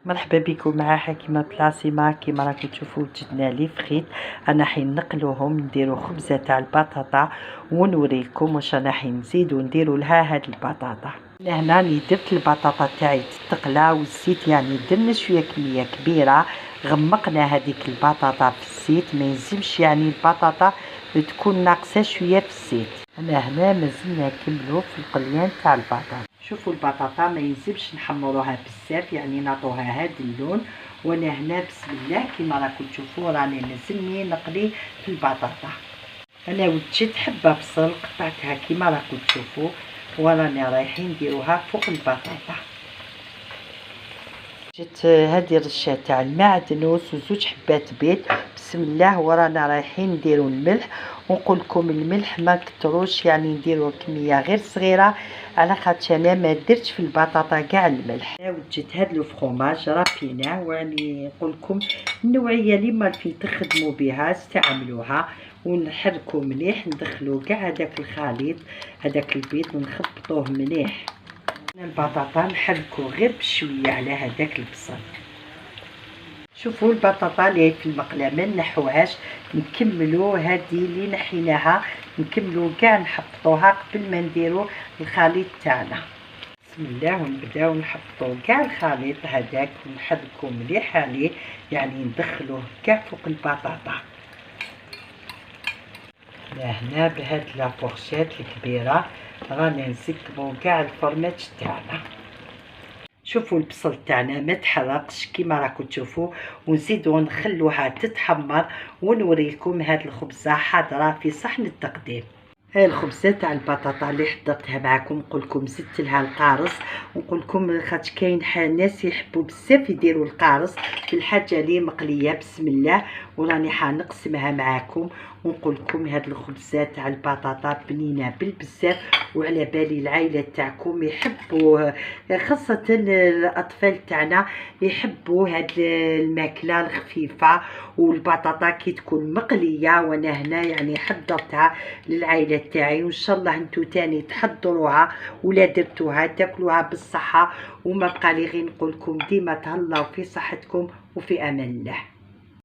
مرحبا بكم مع حكيمة بلاصيما. كيما راكم تشوفوا وجدنا لي فخيت. انا حين نقلوهم نديروا خبزه تاع البطاطا ونوريكم واش انا حين نزيدو نديروا لها هاد البطاطا. هنا راني درت البطاطا تاعي تستقلا والزيت يعني درنا شويه كميه كبيره، غمقنا هذيك البطاطا في الزيت، ما يلزمش يعني البطاطا تكون ناقصه شويه في الزيت. انا هنا مازلنا نكملوا في القليان تاع البطاطا. شوفوا البطاطا ما يلزمش نحمروها بزاف، يعني نعطوها هذا اللون. وانا هنا بسم الله كيما راكم تشوفوا راني مازلني نقلي في البطاطا. انا وجدت حبه بصل قطعتها كيما راكم تشوفوا، وراني رايحين نديروها فوق البطاطا. جت هذه الرشه تاع المعدنوس وزوج حبات بيض بسم الله، ورانا رايحين نديروا الملح. ونقول لكم الملح ما كتروش، يعني نديروا كميه غير صغيره على خاطر انا ما درتش في البطاطا كاع الملح. وجدت هاد لو فرomاج رابيناه، وراني نقول لكم النوعيه اللي مالفين تخدموا بها استعملوها. ونحركوا مليح، ندخلوا كاع هذاك الخليط هذاك البيض ونخبطوه مليح. البطاطا نحركو غير بشويه على هذاك البصل. شوفوا البطاطا اللي في المقله ما نحوهاش، نكملوا هذه اللي نحيناها نكملوا كاع نحطوها قبل ما نديروا الخليط تاعنا. بسم الله ونبداو نحطوا كاع الخليط هذاك ونحركو مليح عليه، يعني ندخلوه كاع فوق البطاطا. هنا بهاد لافورشيت الكبيره راني نسكبو كاع الفرماج تاعنا. شوفوا البصل تاعنا ما تحرقش كيما راكم تشوفوا، ونزيدو نخلوها تتحمر ونوريكم هاد الخبزه حاضره في صحن التقديم. هاي الخبزه تاع البطاطا اللي حضرتها معكم، نقول لكم زدت لها القارص، ونقول لكم خاطر كاين ناس يحبوا بزاف يديروا القارص في الحاجه اللي مقليه. بسم الله وراني حنقسمها معكم، ونقول لكم هاد الخبزه تاع البطاطا بنينه بالبزاف، وعلى بالي العائله تاعكم يحبوا، خاصه الاطفال تاعنا يحبوا هاد الماكله الخفيفه. والبطاطا كي تكون مقليه، وانا هنا يعني حضرتها للعائله تاعي، وان شاء الله انتو تاني تحضروها ولا درتوها تاكلوها بالصحه. وما بقى لي غير نقول لكم ديما تهلاو في صحتكم وفي امان الله.